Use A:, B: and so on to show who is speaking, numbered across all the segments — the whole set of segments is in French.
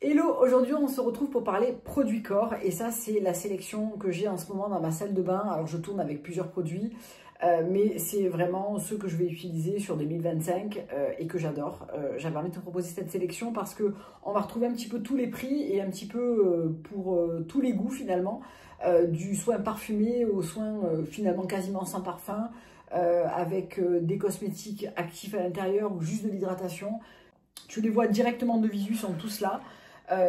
A: Hello, aujourd'hui on se retrouve pour parler produits corps et ça c'est la sélection que j'ai en ce moment dans ma salle de bain. Alors je tourne avec plusieurs produits mais c'est vraiment ceux que je vais utiliser sur 2025 et que j'adore. J'avais envie de te proposer cette sélection parce que on va retrouver un petit peu tous les prix et un petit peu pour tous les goûts finalement, du soin parfumé au soin finalement quasiment sans parfum, avec des cosmétiques actifs à l'intérieur ou juste de l'hydratation. Tu les vois directement de visu, sont tous là.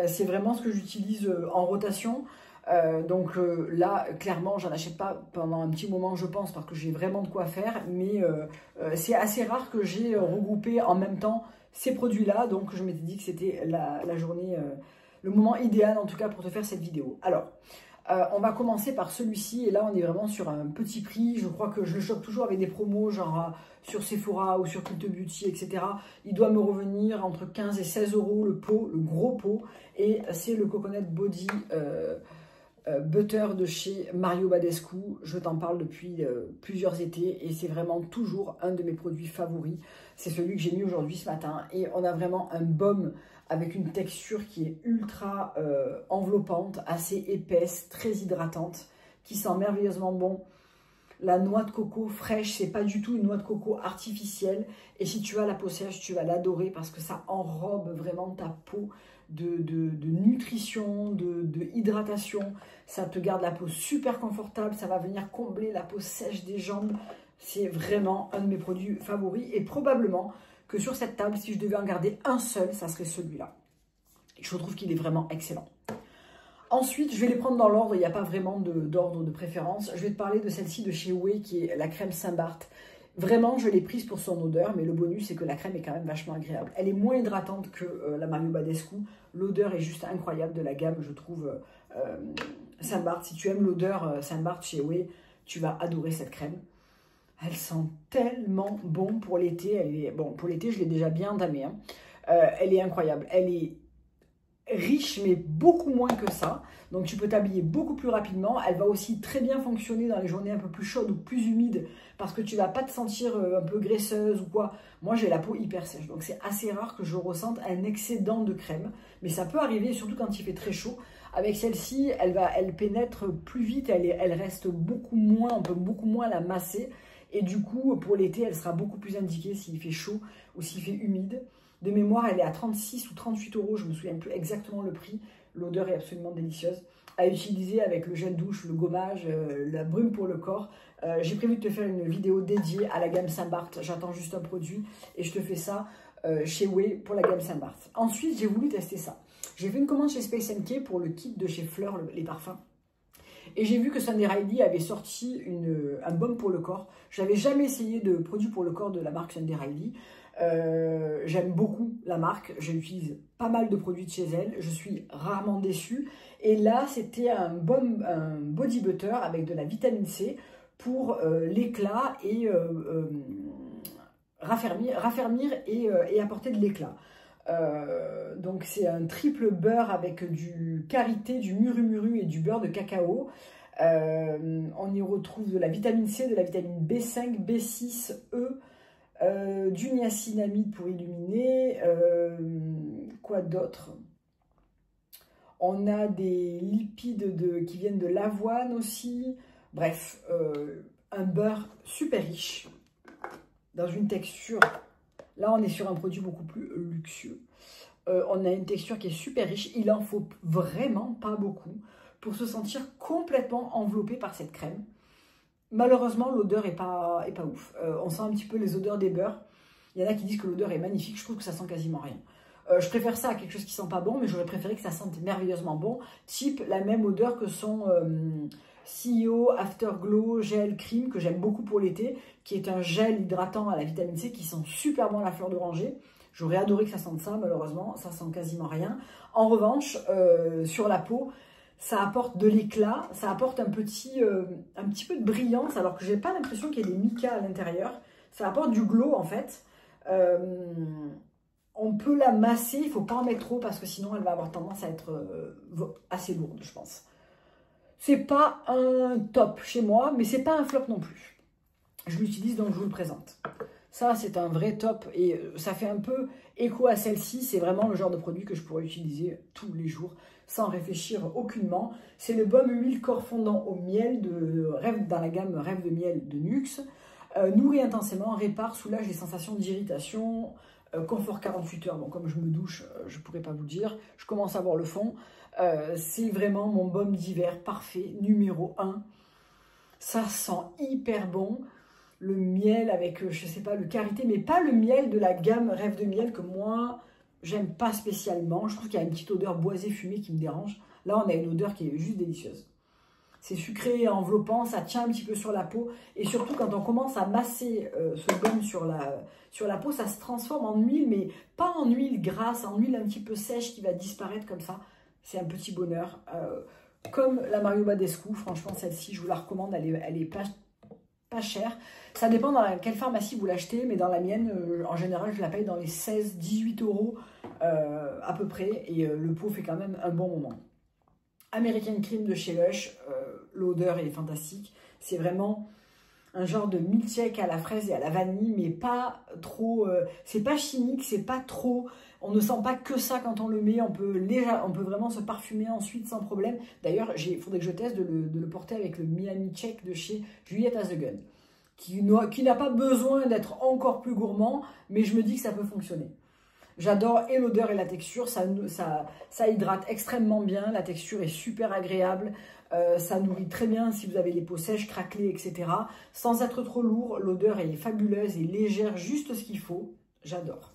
A: C'est vraiment ce que j'utilise en rotation. Là, clairement, j'en achète pas pendant un petit moment, je pense, parce que j'ai vraiment de quoi faire. Mais c'est assez rare que j'ai regroupé en même temps ces produits-là. Donc, je m'étais dit que c'était la journée, le moment idéal, en tout cas, pour te faire cette vidéo. Alors, on va commencer par celui-ci. Et là, on est vraiment sur un petit prix. Je crois que je le chope toujours avec des promos, genre sur Sephora ou sur Cult Beauty, etc. Il doit me revenir entre 15 et 16 € le pot, le gros pot. Et c'est le Coconut Body Butter de chez Mario Badescu. Je t'en parle depuis plusieurs étés et c'est vraiment toujours un de mes produits favoris. C'est celui que j'ai mis aujourd'hui ce matin et on a vraiment un baume avec une texture qui est ultra enveloppante, assez épaisse, très hydratante, qui sent merveilleusement bon. La noix de coco fraîche, c'est pas du tout une noix de coco artificielle. Et si tu as la peau sèche, tu vas l'adorer parce que ça enrobe vraiment ta peau de nutrition, de hydratation. Ça te garde la peau super confortable. Ça va venir combler la peau sèche des jambes. C'est vraiment un de mes produits favoris. Et probablement que sur cette table, si je devais en garder un seul, ça serait celui-là. Je trouve qu'il est vraiment excellent. Ensuite, je vais les prendre dans l'ordre, il n'y a pas vraiment d'ordre de préférence. Je vais te parler de celle-ci de chez Ouai, qui est la crème Saint-Barth. Vraiment, je l'ai prise pour son odeur, mais le bonus, c'est que la crème est quand même vachement agréable. Elle est moins hydratante que la Mario Badescu. L'odeur est juste incroyable de la gamme, je trouve, Saint-Barth. Si tu aimes l'odeur Saint-Barth chez Ouai, tu vas adorer cette crème. Elle sent tellement bon pour l'été. Bon, pour l'été, je l'ai déjà bien entamée. Hein. Elle est incroyable. Elle est riche mais beaucoup moins que ça, donc tu peux t'habiller beaucoup plus rapidement. Elle va aussi très bien fonctionner dans les journées un peu plus chaudes ou plus humides parce que tu vas pas te sentir un peu graisseuse ou quoi. Moi j'ai la peau hyper sèche, donc c'est assez rare que je ressente un excédent de crème, mais ça peut arriver surtout quand il fait très chaud. Avec celle-ci, elle pénètre plus vite, elle reste beaucoup moins, on peut beaucoup moins la masser et du coup pour l'été elle sera beaucoup plus indiquée s'il fait chaud ou s'il fait humide. De mémoire, elle est à 36 ou 38 €, je ne me souviens plus exactement le prix. L'odeur est absolument délicieuse. À utiliser avec le gel douche, le gommage, la brume pour le corps. J'ai prévu de te faire une vidéo dédiée à la gamme Saint-Barth. J'attends juste un produit et je te fais ça chez Ouai pour la gamme Saint-Barth. Ensuite, j'ai voulu tester ça. J'ai fait une commande chez Space NK pour le kit de chez Fleur, les parfums. Et j'ai vu que Sunday Riley avait sorti un baume pour le corps. Je n'avais jamais essayé de produit pour le corps de la marque Sunday Riley. J'aime beaucoup la marque, j'utilise pas mal de produits de chez elle, je suis rarement déçue. Et là, c'était un body butter avec de la vitamine C pour l'éclat et raffermir et apporter de l'éclat. Donc c'est un triple beurre avec du karité, du muru-muru et du beurre de cacao. On y retrouve de la vitamine C, de la vitamine B5, B6, E, du niacinamide pour illuminer, quoi d'autre? On a des lipides qui viennent de l'avoine aussi. Bref, un beurre super riche, dans une texture. Là, on est sur un produit beaucoup plus luxueux. On a une texture qui est super riche. Il en faut vraiment pas beaucoup pour se sentir complètement enveloppé par cette crème. Malheureusement, l'odeur n'est pas ouf. On sent un petit peu les odeurs des beurres. Il y en a qui disent que l'odeur est magnifique. Je trouve que ça sent quasiment rien. Je préfère ça à quelque chose qui sent pas bon, mais j'aurais préféré que ça sente merveilleusement bon. Type la même odeur que son CEO Afterglow Gel Cream, que j'aime beaucoup pour l'été, qui est un gel hydratant à la vitamine C qui sent super bon la fleur d'oranger. J'aurais adoré que ça sente ça, malheureusement, ça sent quasiment rien. En revanche, sur la peau, ça apporte de l'éclat, ça apporte un petit peu de brillance, alors que j'ai pas l'impression qu'il y ait des micas à l'intérieur. Ça apporte du glow en fait. On peut la masser, il ne faut pas en mettre trop parce que sinon elle va avoir tendance à être assez lourde, je pense. C'est pas un top chez moi, mais c'est pas un flop non plus. Je l'utilise donc je vous le présente. Ça, c'est un vrai top et ça fait un peu Écho à celle-ci, c'est vraiment le genre de produit que je pourrais utiliser tous les jours sans réfléchir aucunement. C'est le Baume Huile Corps Fondant au miel dans la gamme Rêve de miel de Nuxe. Nourrit intensément, répare, soulage les sensations d'irritation, confort 48 heures. Bon, comme je me douche, je ne pourrais pas vous le dire. Je commence à voir le fond. C'est vraiment mon baume d'hiver parfait, numéro 1. Ça sent hyper bon. Le miel avec, je sais pas, le karité, mais pas le miel de la gamme Rêve de miel que moi, j'aime pas spécialement. Je trouve qu'il y a une petite odeur boisée fumée qui me dérange. Là, on a une odeur qui est juste délicieuse. C'est sucré et enveloppant, ça tient un petit peu sur la peau. Et surtout, quand on commence à masser ce baume sur la peau, ça se transforme en huile, mais pas en huile grasse, en huile un petit peu sèche qui va disparaître comme ça. C'est un petit bonheur. Comme la Mario Badescu, franchement, celle-ci, je vous la recommande, elle est pas chère. Ça dépend dans quelle pharmacie vous l'achetez, mais dans la mienne, en général, je la paye dans les 16-18 € à peu près. Et le pot fait quand même un bon moment. American Cream de chez Lush, l'odeur est fantastique. C'est vraiment un genre de milkshake à la fraise et à la vanille, mais pas trop... c'est pas chimique, c'est pas trop... On ne sent pas que ça quand on le met, on peut vraiment se parfumer ensuite sans problème. D'ailleurs, il faudrait que je teste de le porter avec le Miami Check de chez Juliette Has the Gun, qui n'a pas besoin d'être encore plus gourmand, mais je me dis que ça peut fonctionner. J'adore et l'odeur et la texture, ça hydrate extrêmement bien, la texture est super agréable, ça nourrit très bien si vous avez les peaux sèches, craquelées, etc. Sans être trop lourd, l'odeur est fabuleuse et légère, juste ce qu'il faut, j'adore.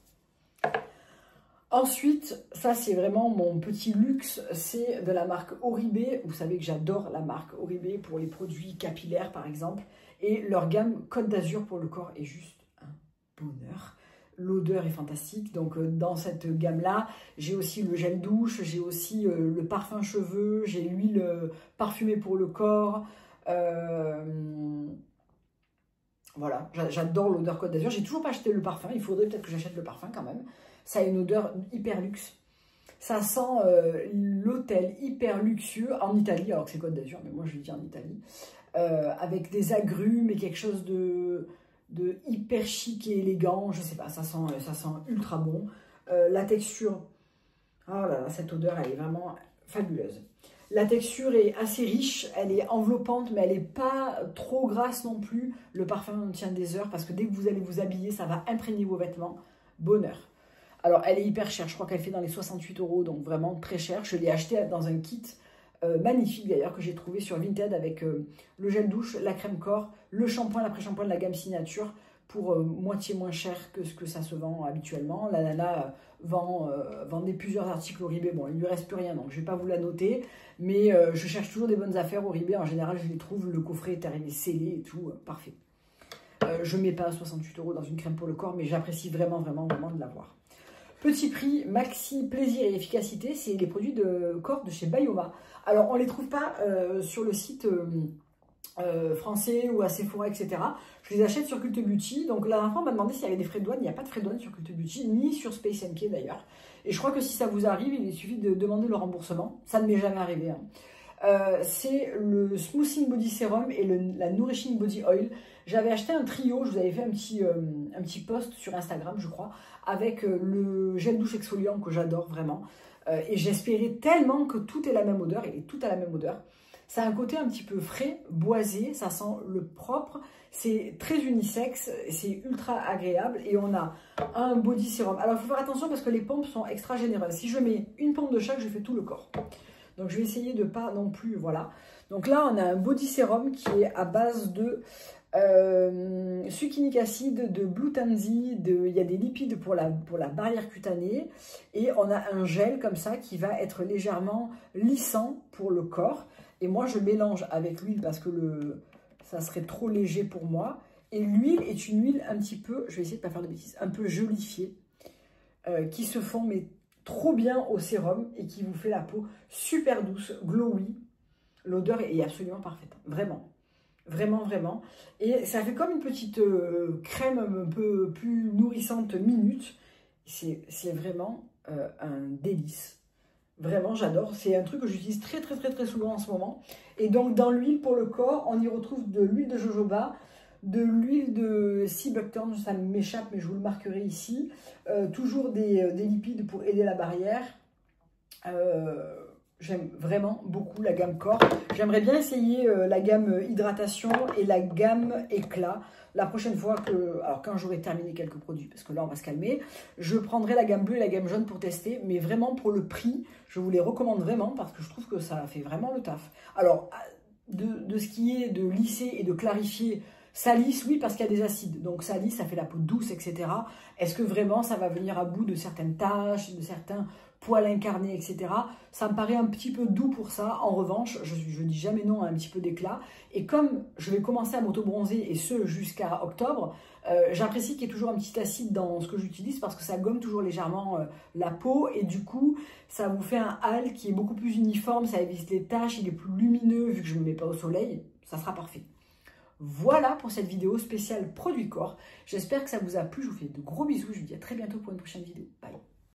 A: Ensuite, ça c'est vraiment mon petit luxe, c'est de la marque Oribe. Vous savez que j'adore la marque Oribe pour les produits capillaires par exemple. Et leur gamme Côte d'Azur pour le corps est juste un bonheur. L'odeur est fantastique. Donc dans cette gamme-là, j'ai aussi le gel douche, j'ai aussi le parfum cheveux, j'ai l'huile parfumée pour le corps. Voilà, j'adore l'odeur Côte d'Azur. J'ai toujours pas acheté le parfum, il faudrait peut-être que j'achète le parfum quand même. Ça a une odeur hyper luxe. Ça sent l'hôtel hyper luxueux en Italie, alors que c'est Côte d'Azur, mais moi je le dis en Italie. Avec des agrumes et quelque chose de hyper chic et élégant. Je sais pas, ça sent ultra bon. La texture, oh là là, cette odeur, elle est vraiment fabuleuse. La texture est assez riche, elle est enveloppante, mais elle n'est pas trop grasse non plus. Le parfum tient des heures parce que dès que vous allez vous habiller, ça va imprégner vos vêtements. Bonheur. Alors, elle est hyper chère, je crois qu'elle fait dans les 68 €, donc vraiment très chère. Je l'ai achetée dans un kit magnifique d'ailleurs que j'ai trouvé sur Vinted avec le gel douche, la crème corps, le shampoing, l'après-shampoing de la gamme Signature pour moitié moins cher que ce que ça se vend habituellement. La nana vendait plusieurs articles Oribe. Bon, il ne lui reste plus rien, donc je ne vais pas vous la noter. Mais je cherche toujours des bonnes affaires Oribe. En général, je les trouve. Le coffret est arrivé scellé et tout. Parfait. Je ne mets pas 68 € dans une crème pour le corps, mais j'apprécie vraiment, vraiment, vraiment de l'avoir. Petit prix, maxi, plaisir et efficacité, c'est les produits de corps de chez Bioma. Alors, on ne les trouve pas sur le site français ou à Sephora, etc. Je les achète sur Cult Beauty. Donc, la dernière fois, on m'a demandé s'il y avait des frais de douane. Il n'y a pas de frais de douane sur Cult Beauty, ni sur Space NK d'ailleurs. Et je crois que si ça vous arrive, il suffit de demander le remboursement. Ça ne m'est jamais arrivé. C'est le Smoothing Body Serum et la Nourishing Body Oil. J'avais acheté un trio, je vous avais fait un petit post sur Instagram, je crois, avec le gel douche exfoliant que j'adore vraiment. Et j'espérais tellement que tout ait la même odeur, et tout a la même odeur. Ça a un côté un petit peu frais, boisé, ça sent le propre, c'est très unisexe, c'est ultra agréable et on a un body sérum. Alors il faut faire attention parce que les pompes sont extra généreuses. Si je mets une pompe de chaque, je fais tout le corps. Donc je vais essayer de pas non plus, voilà. Donc là on a un body sérum qui est à base de succinic acide, de blue tansy, il y a des lipides pour la barrière cutanée et on a un gel comme ça qui va être légèrement lissant pour le corps. Et moi, je mélange avec l'huile parce que ça serait trop léger pour moi. Et l'huile est une huile un petit peu, je vais essayer de ne pas faire de bêtises, un peu jolifiée, qui se fond mais trop bien au sérum et qui vous fait la peau super douce, glowy. L'odeur est absolument parfaite, vraiment. Vraiment, vraiment. Et ça fait comme une petite crème un peu plus nourrissante minute. C'est vraiment un délice. Vraiment, j'adore. C'est un truc que j'utilise très souvent en ce moment. Et donc, dans l'huile pour le corps, on y retrouve de l'huile de jojoba, de l'huile de sea buckthorn, ça m'échappe mais je vous le marquerai ici. Toujours des lipides pour aider la barrière. J'aime vraiment beaucoup la gamme corps. J'aimerais bien essayer la gamme hydratation et la gamme éclat. La prochaine fois alors quand j'aurai terminé quelques produits, parce que là on va se calmer, je prendrai la gamme bleue et la gamme jaune pour tester, mais vraiment pour le prix, je vous les recommande vraiment parce que je trouve que ça fait vraiment le taf. Alors, de ce qui est de lisser et de clarifier, ça lisse, oui, parce qu'il y a des acides, donc ça lisse, ça fait la peau douce, etc. Est-ce que vraiment ça va venir à bout de certaines taches, de certains poils incarnés, etc. Ça me paraît un petit peu doux pour ça. En revanche, je dis jamais non à un petit peu d'éclat. Et comme je vais commencer à m'auto-bronzer, et ce jusqu'à octobre, j'apprécie qu'il y ait toujours un petit acide dans ce que j'utilise parce que ça gomme toujours légèrement la peau. Et du coup, ça vous fait un hâle qui est beaucoup plus uniforme, ça évite les taches, il est plus lumineux vu que je ne me mets pas au soleil. Ça sera parfait. Voilà pour cette vidéo spéciale produit corps. J'espère que ça vous a plu. Je vous fais de gros bisous. Je vous dis à très bientôt pour une prochaine vidéo. Bye.